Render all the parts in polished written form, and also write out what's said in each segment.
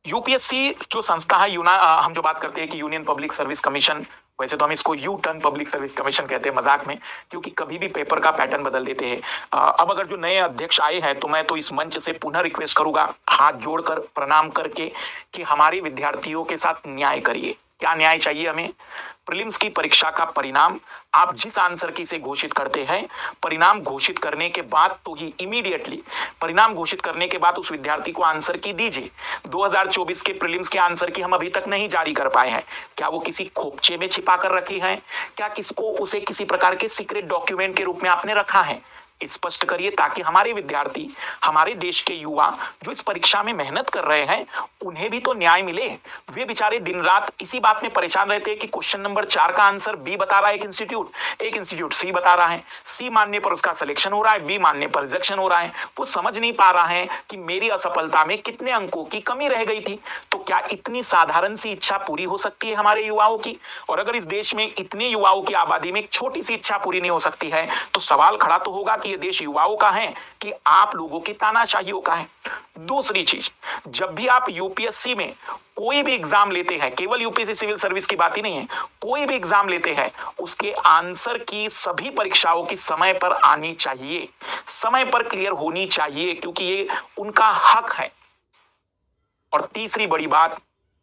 UPSC जो संस्था है हम जो बात करते हैं कि यूनियन पब्लिक सर्विस कमीशन, वैसे तो हम इसको U turn public service commission कहते हैं मजाक में, क्योंकि कभी भी पेपर का पैटर्न बदल देते हैं। अब अगर जो नए अध्यक्ष आए हैं तो मैं तो इस मंच से पुनः रिक्वेस्ट करूंगा, हाथ जोड़कर प्रणाम करके, कि हमारे विद्यार्थियों के साथ न्याय करिए। क्या न्याय चाहिए हमें? प्रीलिम्स की परीक्षा का परिणाम आप जिस आंसर की से घोषित करते हैं, परिणाम घोषित करने के बाद तो ही इमीडिएटली परिणाम घोषित करने के बाद उस विद्यार्थी को आंसर की दीजिए। 2024 के प्रीलिम्स के आंसर की हम अभी तक नहीं जारी कर पाए हैं। क्या वो किसी खोपचे में छिपा कर रखी है? क्या किसको उसे किसी प्रकार के सीक्रेट डॉक्यूमेंट के रूप में आपने रखा है? स्पष्ट करिए, ताकि हमारे विद्यार्थी, हमारे देश के युवा जो इस परीक्षा में मेहनत कर रहे हैं, उन्हें भी तो न्याय मिले। वे बेचारे दिन रात इसी बात में परेशान रहते हैं कि क्वेश्चन नंबर 4 का आंसर बी बता रहा है एक इंस्टीट्यूट सी बता रहा है, सी मानने पर उसका सिलेक्शन हो रहा है, बी मानने पर रिजेक्शन हो रहा है। वो समझ नहीं पा रहा है कि मेरी असफलता में कितने अंकों की कमी रह गई थी। तो क्या इतनी साधारण सी इच्छा पूरी हो सकती है हमारे युवाओं की? और अगर इस देश में इतने युवाओं की आबादी में एक छोटी सी इच्छा पूरी नहीं हो सकती है, तो सवाल खड़ा तो होगा कि ये देश युवाओं का है कि आप लोगों की तानाशाहियों का है। दूसरी चीज, जब भी आप यूपीएससी में कोई भी एग्जाम लेते हैं, केवल यूपीएससी सिविल सर्विस की बात ही नहीं है, कोई भी एग्जाम लेते हैं, उसके आंसर की सभी परीक्षाओं की समय पर आनी चाहिए, समय पर क्लियर होनी चाहिए, क्योंकि ये उनका हक है। और तीसरी बड़ी बात,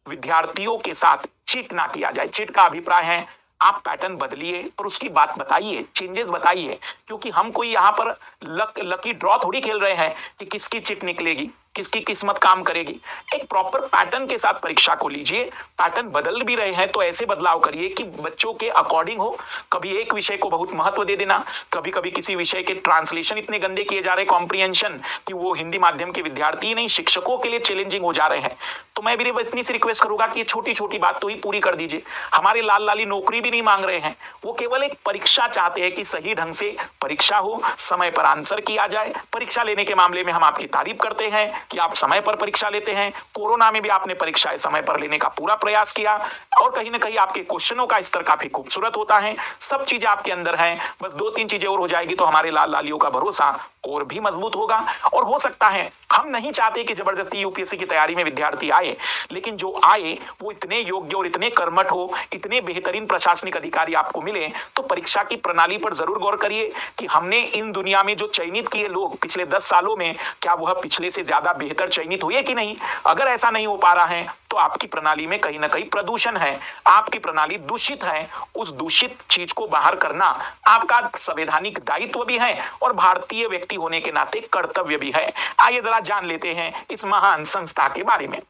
विद्यार्थियों के साथ चीट ना किया जाए। चीट का अभिप्राय है आप पैटर्न बदलिए और उसकी बात बताइए, चेंजेस बताइए, क्योंकि हम कोई यहाँ पर लकी ड्रॉ थोड़ी खेल रहे हैं कि किसकी चिट निकलेगी, किसकी किस्मत काम करेगी। एक प्रॉपर पैटर्न के साथ परीक्षा को लीजिए। पैटर्न बदल भी रहे हैं तो ऐसे बदलाव करिए कि बच्चों के अकॉर्डिंग हो। कभी एक विषय को बहुत महत्व दे देना, कभी कभी किसी विषय के ट्रांसलेशन इतने गंदे किए जा रहे, कॉम्प्रिहेंशन, कि वो हिंदी माध्यम के विद्यार्थी नहीं, शिक्षकों के लिए चैलेंजिंग हो जा रहे हैं। तो मैं भी इतनी सी रिक्वेस्ट करूंगा कि ये छोटी छोटी बात तो ही पूरी कर दीजिए। हमारे लाल लाली नौकरी भी नहीं मांग रहे हैं, वो केवल एक परीक्षा चाहते हैं कि सही ढंग से परीक्षा हो, समय पर आंसर किया जाए। परीक्षा लेने के मामले में हम आपकी तारीफ करते हैं कि आप समय पर परीक्षा लेते हैं। कोरोना में भी आपने परीक्षाएं समय पर लेने का पूरा प्रयास किया, और कहीं ना कहीं आपके क्वेश्चनों का स्तर काफी खूबसूरत होता है। सब चीजें आपके अंदर हैं, बस 2-3 चीजें और हो जाएगी तो हमारे लाल लालियों का भरोसा और भी मजबूत होगा। और हो सकता है, हम नहीं चाहते कि जबरदस्ती यूपीएससी की तैयारी में विद्यार्थी आए, लेकिन जो आए वो इतने योग्य और इतने कर्मठ हो, इतने बेहतरीन प्रशासनिक अधिकारी आपको मिले। तो परीक्षा की प्रणाली पर जरूर गौर करिए कि हमने इन दुनिया में जो चयनित किए लोग पिछले 10 सालों में, क्या वह पिछले से ज्यादा बेहतर चयनित हुए कि नहीं। अगर ऐसा नहीं हो पा रहा है तो आपकी प्रणाली में कहीं ना कहीं प्रदूषण है, आपकी प्रणाली दूषित है। उस दूषित चीज को बाहर करना आपका संवैधानिक दायित्व भी है और भारतीय व्यक्ति होने के नाते कर्तव्य भी है। आइए जरा जान लेते हैं इस महान संस्था के बारे में।